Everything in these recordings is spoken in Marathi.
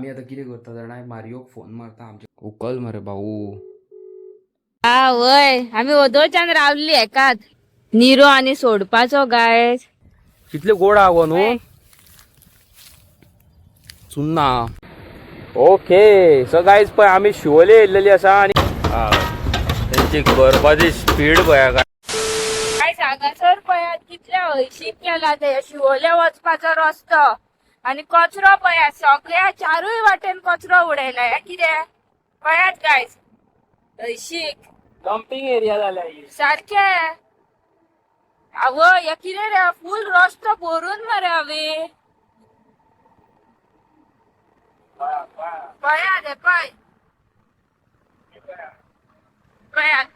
आम्ही आता किती करता जाणार मारिओक फोन मारता आमचे उकल मरे भाऊ. हा वय आम्ही ओदोच्यान रावली एकात निरो आणि सोडपाचो गाय कितले गोड आगो न्हू सुन्ना. ओके सो गायज पळय आम्ही शिवोले येयलेली आसा आणि त्यांची करपाची स्पीड पळय काय सांगासर पळयात कितले हळशीक केला ते शिवोले वचपाचो रस्तो आणि कचरो पळयात सगळ्या चारूय वाटेन कचरो उडयला हे कितें पळयात गायज हळशीक डम्पिंग एरिया जाल्या सारखे आवय हे कितें रे फुल रस्तो भरून मरे हांवे पळयात हे पळय पळयात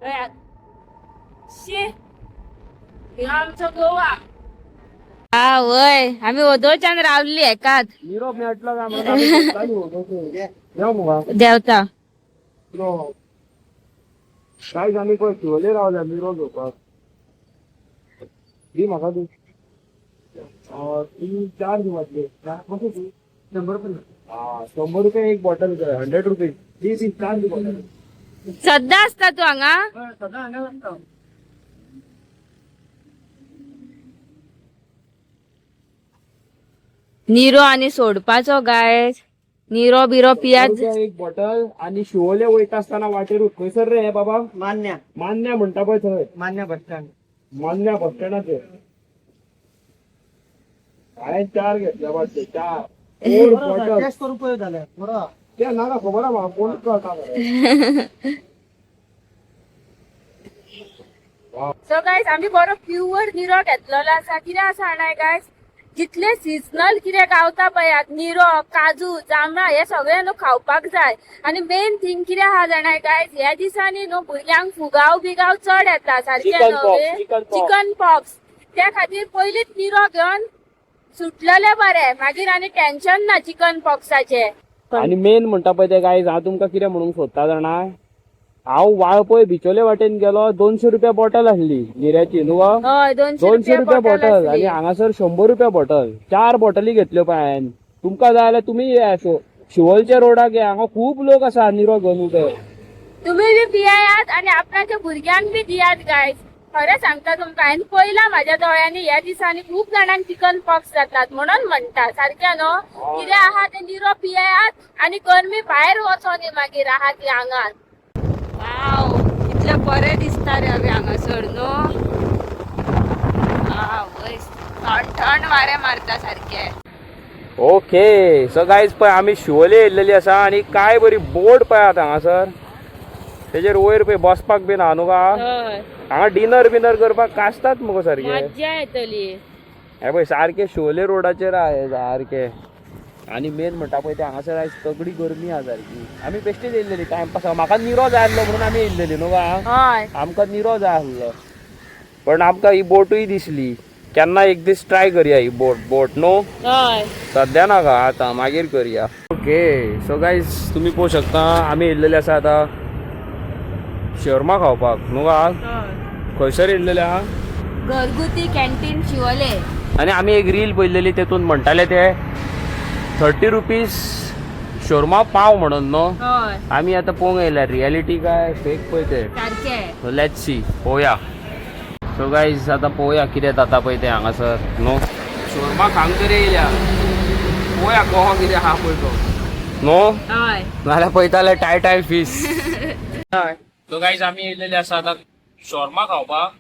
पळयात शी हिंगा आमचो गोवा. हा वय आम्ही ओदोच्यान रावली एकात निरोप मेळटलो काय देवता काय आम्ही पण शिवोले रावल्या निरोप घेवपाक दी म्हाका दी ती 4 दिवसले 100 रुपया एक बॉटल 100 रुपीज दी 4 बॉटल सद्दा असता तू हांगा सदा हांगा आसता. निरो आणि सोडपाचो गाय निरो बिरो पियात एक बॉटल आणि शिवोले वयता असताना वाटेर खंयसर रे बाबा मान्या म्हणटा पळय थंय मान्या बस स्टँडाचेर हांवें 4 घेतल्या वाटते 4 टेस्ट करून पळय जाल्यार बरो त्या नाका खबर आहा म्हाका कोण कळटा. सो गायज आम्ही बरो प्युअर निरो घेतलेलो आसा कितें आसा जाणाय गायज जितले सिजनल कितें गावता पळयात निरो काजू जांबळा हे सगळे न्हू खावपाक जाय आणि मेन थिंग कितें आहा जाणाय गायज ह्या दिसांनी न्हू भुरग्यांक फुगाव बिगाव चड येता सारखे न्हू चिकन पॉक्स त्या खातीर पयलींच निरो घेवन सुटलेले बरे मागीर आनी टेन्शन ना चिकन पॉक्साचे. आणि मेन म्हणटा पळय ते गायज हांव तुमकां कितें म्हणूंक सोदता जाणा हांव वाळपय बिचोले वाटेन गेलो 200 रुपया बॉटल आसली निऱ्याची न्हू हय 200 रुपया बॉटल आणि हांगासर 100 रुपया बॉटल 4 बॉटली घेतल्यो पळय हांवें. तुमकां जाय जाल्यार तुमी शिवोलच्या रोडाक ये हांगा खूब लोक आसा निरो घेवन उबे. तुम्ही बी पियात आणि आपणाच्या भुरग्यांक बी दियात गायज खरें सांगता तुमकां हांवें पळयलां म्हाज्या दोळ्यांनी ह्या दिसांनी खूब जाणांक चिकन पॉक्स जातात म्हणून म्हणटा सारकें न्हू कितें आहा ते निरो पियात आणि गरमी भायर वचो न्ही मागीर आहा ती आंगार. वाव कितले बरे दिसता रे हांवें हांगासर न्हू थंड वारे मारता सारखे. ओके सो गायज पळय आमी शिवोले येयलेली आसा आणि काय बरी बोट पळयात हांगासर तेजेर वयर पळय बसपाक बीन आहा न्हू गा हांगा डिनर बिनर करपाक कास्तात मुगो सारखे मज्जा येतली. हे पळय सारखे शिवोले रोडाचेर आहा सारखे आणि मेन म्हणटा पळय ते हांगासर आयज तगडी गरमी आहा सारकी. आमी बेश्टीच येयल्लेली टायमपास म्हाका निरो जाय आसलो म्हणून आमी येयल्लेली न्हू गा आमकां निरो जाय आसलो पण आमकां ही बोटूय दिसली केन्ना एक दीस ट्राय करया ही बोट न्हू सद्या नाका आतां मागीर करया. ओके सो गायज तुमी पळोवंक शकता आमी येयल्लेले आसा आतां शर्मा खावपाक न्हू गा खंयसर येयल्लेले आहा घरगुती कॅन्टीन शिवोले आणि आमी एक रील पळयल्लेली तेतून म्हणटाले ते 30 रुपीज शोरमा पाव म्हणून न्हू आमी आतां पळोवंक येयल्या रियलिटी काय फेक पळय ते सारखे. लेट्स सी पळोवया. सो गायज आतां पळोवया कितें जाता पळय ते हांगासर न्हू शोरमा खावंक तरी येयल्या पळोवया कहो कितें आहा पळय तो न्हू नाल्यार पळयताले टाय फीस. सो गायज आमी येयलेले आसा आतां शोरमा खावपाक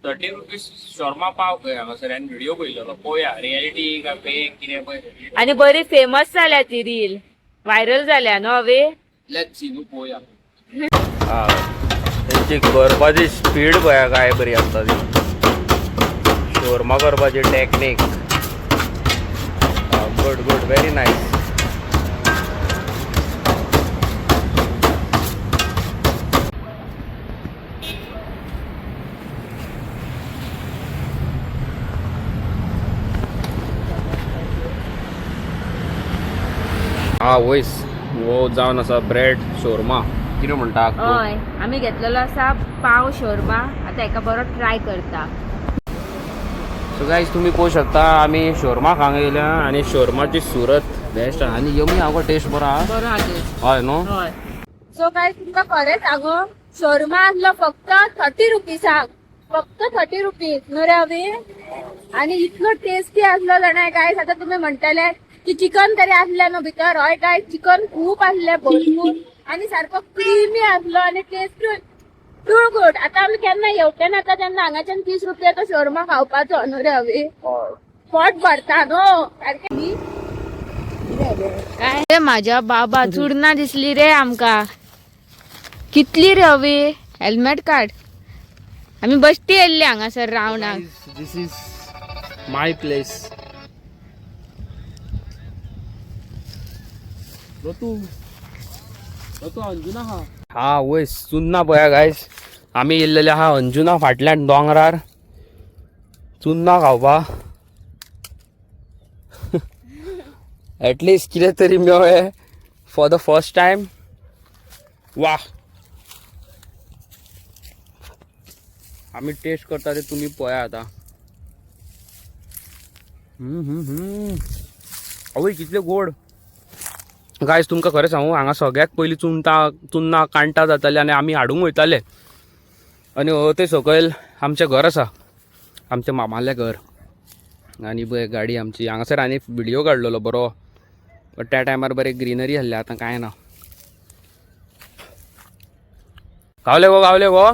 30 रुपीज शोरमा पाव पळय हांगासर हांवें व्हिडिओ पळयलेलो पळोवया रियलिटी काय फेक कितें पळय आणि बरी फेमस जाल्या ती रील व्हायरल जाल्या न्हू हांवे लेट्स सी न्हू पळोवया. त्यांची करपाची स्पीड पळया काय बरी आसता ती शोरमा करपाची टॅक्नीक गुड व्हेरी नायस. वयस वो जावन आसा ब्रेड शोरमा कितें म्हणटा हय आमी घेतलेलो आसा पाव शोरमा आता एका बरो ट्राय करता. सो गाईज तुम्ही पोहू शकता आम्ही शोरमा खांग येयल्या आणि शोरमाची सुरत बेस्ट आणि यमी हांव टेस्ट बरो आहा हय न्हू सो काय तुमका खरें सांगू शोरमा आसलो फक्त 30 रुपीजाक फक्त 30 रुपीज न्हू रे अवी आणि इतलो टेस्टी आसलो जाणाय गायस आता तुम्ही म्हणटले की चिकन तरी असले न्हू भितर हय काय चिकन खूप असले भरपूर आणि सारको क्रीमी आसलो आणि टेस्ट टू गुड आता आम्ही केन्ना येवटे ना आता तेन्ना हांगाच्यान 30 रुपयाचो शोरमा खावपाचो न्हू रे अवी पोट भरता न्हू सारकें काय रे माझ्या बाबा चुडना दिसली रे आमका कितली रे अवी हेल्मेट काढ आम्ही बश्टी येयल्ली हांगासर रावणाक दिस इज माय प्लेस अंजुना हा वयस चुन्ना पळया गायस आम्ही येयल्लेले हा अंजुना फाटल्यान डोंगरार चुन्ना खावपा ॲटलिस्ट कितें तरी मेळ्ळें फॉर द फर्स्ट टायम वा आम्ही टेस्ट करता ते तुम्ही पळया आता आवय कितले गोड गायस तुमकां खरें सांगू हांगा सगळ्यात पयलीं चुन्ना कांटा जाताले आनी आमी हाडूंक वयताले आनी ते सकयल आमचें घर आसा आमचें मामालें घर आनी पळय गाडी आमची हांगासर आनी व्हिडियो काडलेलो बरो बट त्या टायमार बरें ग्रीनरी आहलें आतां कांय ना गावले गो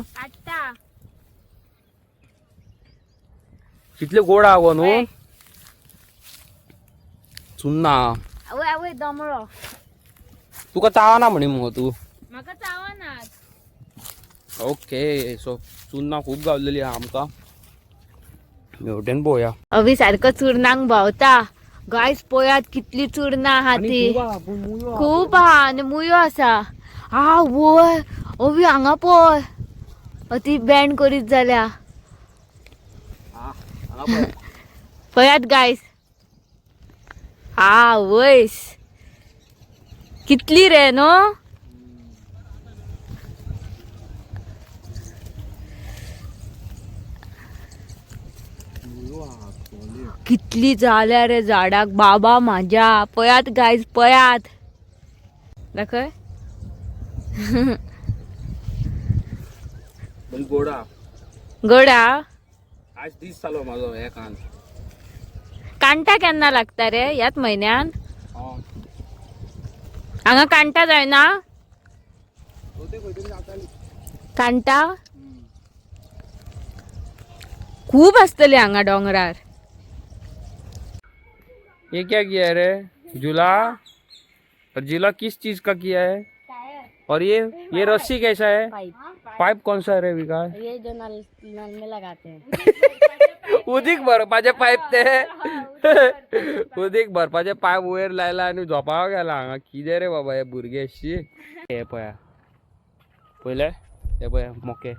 कितले गोड आहा गो न्हू चुन्ना आवय आवय दमळो तुका चावना म्हणी मगो तू म्हाका चावना ओके सो चुन्ना खूब गावलेली आहा आमकां मेवटेन पळोवया अवी सारको चुरनांक भावता गायस पळयात कितली चुरना आहा ती खूप आहा आनी मुयो आसा हा वय अवी हांगा पळय ती बँड करीत जाल्या पळयात गायस हा वयस कितली रे न्हू कितली जाल्या रे झाडाक बाबा माझ्या पळयात गायस पळयात दाखय गोडा गोडा आज दीस चालो माझो हे कान कांटा केन्ना लागता रे ह्याच म्हयन्यान हांगा कांटा जायना कांटा खूब आसतली हांगा डोंगरार ये क्या किया है रे झूला और झूला किस चीज का किया है और ये रस्सी कैसा है पाइप कौन सा है रे विकास ये जो नल में लगाते हैं उदीक भरपाचे पाईप ते उदीक भरपाचे पाईप वयर लायला आनी झोपाक गेला हांगा कितें रे बाबा हे भुरगे अशी हे पळया पयले हे पळया मोके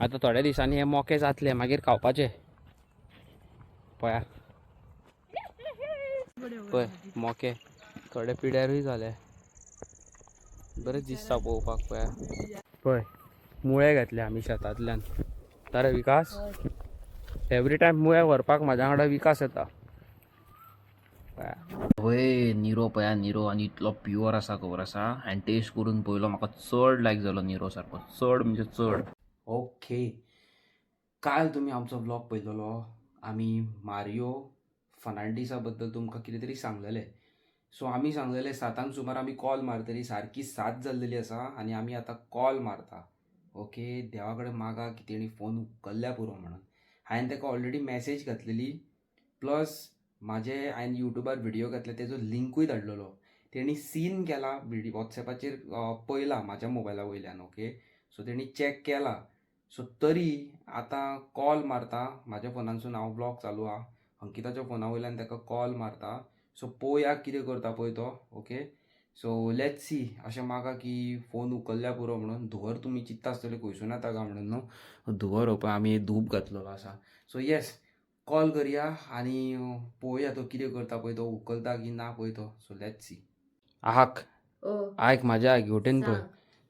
आतां थोड्या दिसांनी हे मोके जातले मागीर खावपाचे पळया पळय मोके थोडे पिड्यारूय जाले बरें दिसता पळोवपाक पळया पळय मुळे घातले आमी शेतांतल्यान तारे विकास एवरी टायम मुळे व्हरपाक म्हाज्या वांगडा विकास येता वय निरो पळया निरो आनी इतलो प्युअर आसा खबर आसा आनी टेस्ट करून पयलो म्हाका चड लायक जालो निरो सारको चड म्हणजे चड ओके काल तुमी आमचो व्लॉग पळयलोलो आमी मारियो फर्नांडीसा बद्दल तुमकां कितें तरी सांगलेलें सो आमी सांगलेले 7 सुमार आमी कॉल मारतली सारकी 7 जाल्लेली आसा आनी आमी आतां कॉल मारता ओके देवा कडेन मागा की तेणी फोन उखल्ल्या पुरो म्हणून हांवें ताका ऑलरेडी मॅसेज घातलेली प्लस म्हाजे हांवें युट्यूबार व्हिडियो घातले तेजो लिंकूय धाडलेलो तेणी सीन केला व्हिडियो वॉट्सॅपाचेर पळयला म्हाज्या मोबायला वयल्यान ओके सो तेणी चॅक केला सो तरी आतां कॉल मारता म्हाज्या फोनानसून हांव ब्लॉग चालू आहा अंकिताच्या फोना वयल्यान ताका कॉल मारता सो पळोवया कितें करता पळय तो ओके सो लेट्स सी अशें म्हाका की फोन उखल्ल्या पुरो म्हणून धुवर तुमी चिंत्ता आसतले खंयसून येता काय म्हणून न्हू धुवर पळय आमी धूप घातलेलो आसा सो येस कॉल करया आनी पळोवया तो कितें करता पळय तो उखलता की ना पळय तो सो लेट्स सी आहाक आयक म्हाज्या घेवटेन पळय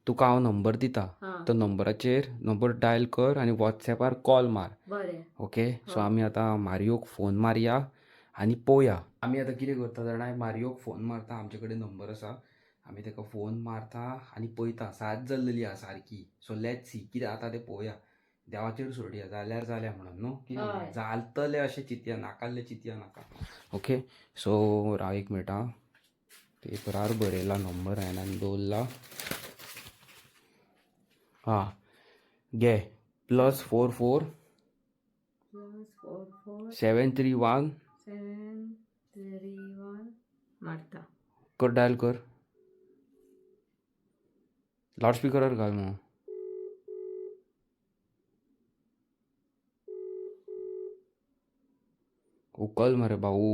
तुका हांव नंबर दिता तो नंबराचेर नंबर डायल कर आणि व्हॉट्सॅपार कॉल मार. बरें. ओके सो आमी आतां मारियोक फोन मारया आनी पळोवया. आमी आतां कितें करता जाणा मारियोक फोन मारता. आमचे कडेन नंबर आसा. आमी ताका फोन मारता आनी पळयता सात जाल्लेली आसा सारकी. सो लेट्स सी कितें जाता तें पळोवया. देवाचेर सोडया जाल्यार जाल्या म्हणून न्हू कितें जालतलें अशें चिंतया नाकाल्लें चिंतया नाका. ओके सो राव एक मिनट आं. पेपरार बरयला नंबर हांवें आनी दवरला. हां घे +44 731 मारता. कर डायल कर. लावडस्पिकरार घाल मग. उकल मरे भाऊ.